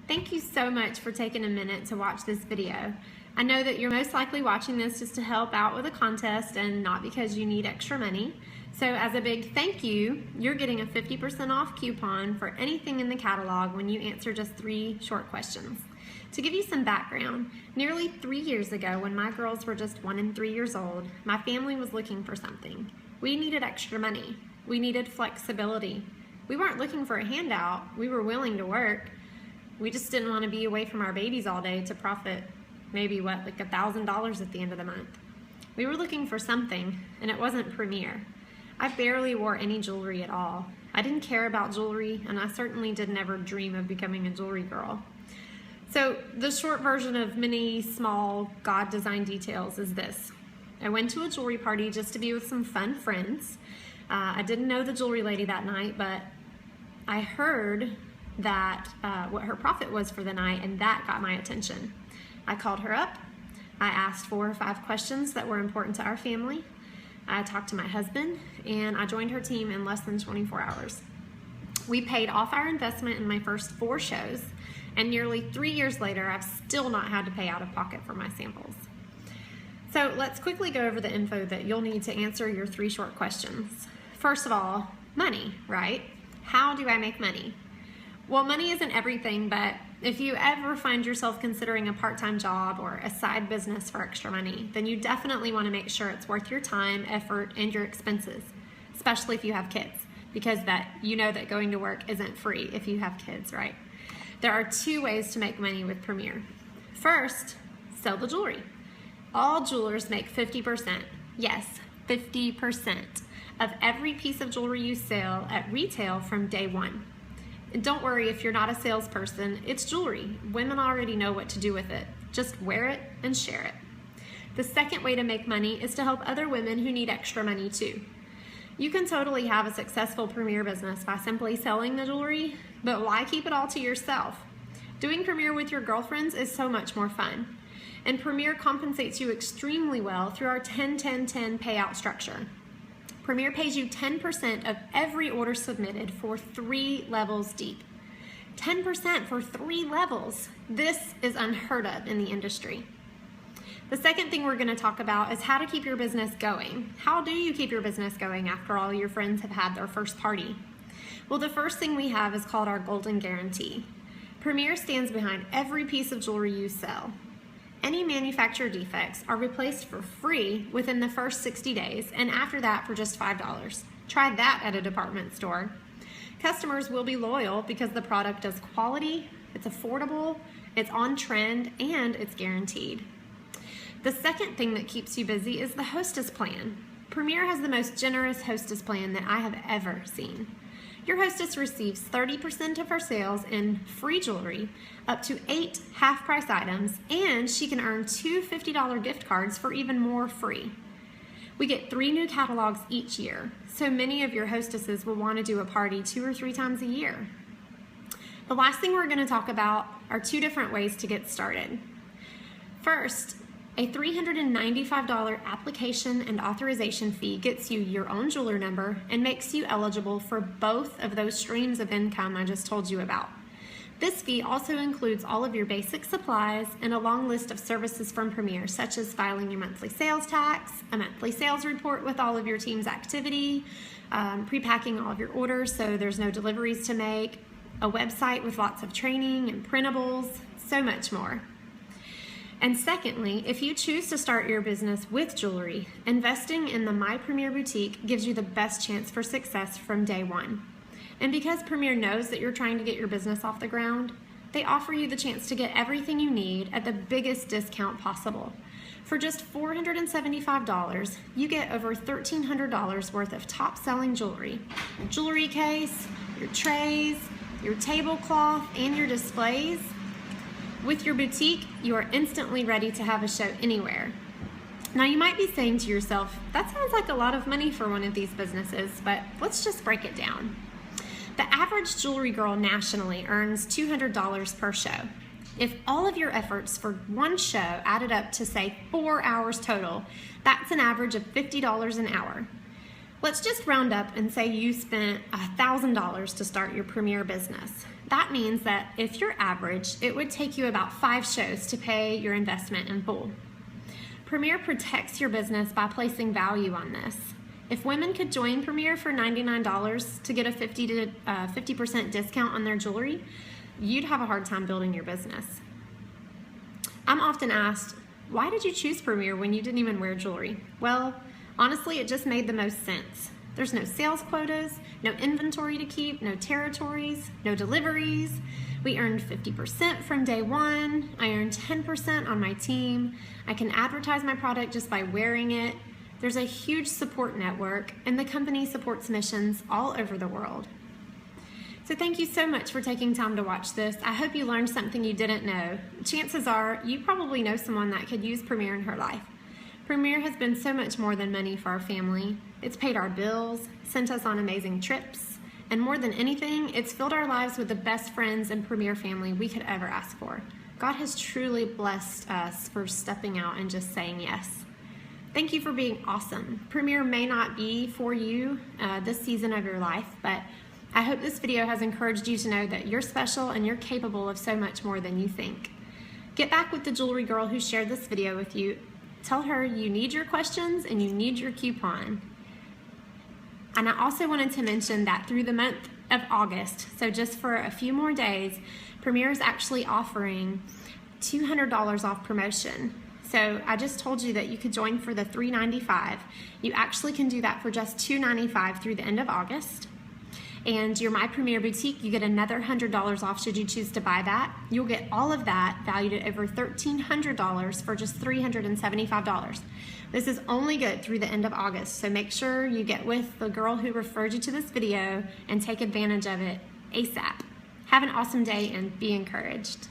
Thank you so much for taking a minute to watch this video. I know that you're most likely watching this just to help out with a contest and not because you need extra money. So as a big thank you, you're getting a 50% off coupon for anything in the catalog when you answer just 3 short questions. To give you some background, nearly 3 years ago when my girls were just 1 and 3 years old, my family was looking for something. We needed extra money. We needed flexibility. We weren't looking for a handout. We were willing to work. We just didn't want to be away from our babies all day to profit maybe like $1,000 at the end of the month. We were looking for something, and it wasn't Premier. I barely wore any jewelry at all. I didn't care about jewelry, and I certainly didn't ever dream of becoming a jewelry girl. So the short version of many small God-designed details is this. I went to a jewelry party just to be with some fun friends. I didn't know the jewelry lady that night, but I heard that what her profit was for the night, and that got my attention. I called her up. I asked 4 or 5 questions that were important to our family. I talked to my husband, and I joined her team in less than 24 hours. We paid off our investment in my first 4 shows, and nearly 3 years later, I've still not had to pay out of pocket for my samples. So let's quickly go over the info that you'll need to answer your 3 short questions. First of all, money, right? How do I make money? Well, money isn't everything, but if you ever find yourself considering a part-time job or a side business for extra money, then you definitely want to make sure it's worth your time, effort, and your expenses, especially if you have kids, because you know that going to work isn't free if you have kids, right? There are 2 ways to make money with Premier. First, sell the jewelry. All jewelers make 50%, yes, 50% of every piece of jewelry you sell at retail from day 1. And don't worry if you're not a salesperson, it's jewelry. Women already know what to do with it. Just wear it and share it. The second way to make money is to help other women who need extra money too. You can totally have a successful Premier business by simply selling the jewelry, but why keep it all to yourself? Doing Premier with your girlfriends is so much more fun. And Premier compensates you extremely well through our 10-10-10 payout structure. Premier pays you 10% of every order submitted for 3 levels deep. 10% for 3 levels. This is unheard of in the industry. The second thing we're going to talk about is how to keep your business going. How do you keep your business going after all your friends have had their first party? Well, the first thing we have is called our Golden Guarantee. Premier stands behind every piece of jewelry you sell. Any manufacturer defects are replaced for free within the first 60 days, and after that for just $5. Try that at a department store. Customers will be loyal because the product is quality, it's affordable, it's on trend, and it's guaranteed. The second thing that keeps you busy is the Hostess Plan. Premier has the most generous Hostess Plan that I have ever seen. Your hostess receives 30% of her sales in free jewelry, up to 8 half-price items, and she can earn 2 $50 gift cards for even more free. We get 3 new catalogs each year, so many of your hostesses will want to do a party 2 or 3 times a year. The last thing we're going to talk about are 2 different ways to get started. First, a $395 application and authorization fee gets you your own jeweler number and makes you eligible for both of those streams of income I just told you about. This fee also includes all of your basic supplies and a long list of services from Premier, such as filing your monthly sales tax, a monthly sales report with all of your team's activity, pre-packing all of your orders so there's no deliveries to make, a website with lots of training and printables, so much more. And secondly, if you choose to start your business with jewelry, investing in the My Premier Boutique gives you the best chance for success from day 1. And because Premier knows that you're trying to get your business off the ground, they offer you the chance to get everything you need at the biggest discount possible. For just $475, you get over $1,300 worth of top-selling jewelry. Your jewelry case, your trays, your tablecloth, and your displays. With your boutique, you are instantly ready to have a show anywhere. Now you might be saying to yourself, that sounds like a lot of money for one of these businesses, but let's just break it down. The average jewelry girl nationally earns $200 per show. If all of your efforts for one show added up to say 4 hours total, that's an average of $50 an hour. Let's just round up and say you spent $1,000 to start your Premier business. That means that if you're average, it would take you about 5 shows to pay your investment in full. Premier protects your business by placing value on this. If women could join Premier for $99 to get a 50% discount on their jewelry, you'd have a hard time building your business. I'm often asked, why did you choose Premier when you didn't even wear jewelry? Well, honestly, it just made the most sense. There's no sales quotas, no inventory to keep, no territories, no deliveries. We earned 50% from day one. I earned 10% on my team. I can advertise my product just by wearing it. There's a huge support network, and the company supports missions all over the world. So thank you so much for taking time to watch this. I hope you learned something you didn't know. Chances are you probably know someone that could use Premier in her life. Premier has been so much more than money for our family. It's paid our bills, sent us on amazing trips, and more than anything, it's filled our lives with the best friends and Premier family we could ever ask for. God has truly blessed us for stepping out and just saying yes. Thank you for being awesome. Premier may not be for you this season of your life, but I hope this video has encouraged you to know that you're special and you're capable of so much more than you think. Get back with the jewelry girl who shared this video with you. Tell her you need your questions and you need your coupon. And I also wanted to mention that through the month of August, so just for a few more days, Premier is actually offering $200 off promotion. So I just told you that you could join for the $395. You actually can do that for just $295 through the end of August. And your My Premier Boutique, you get another $100 off should you choose to buy that. You'll get all of that valued at over $1,300 for just $375. This is only good through the end of August, so make sure you get with the girl who referred you to this video and take advantage of it ASAP. Have an awesome day and be encouraged.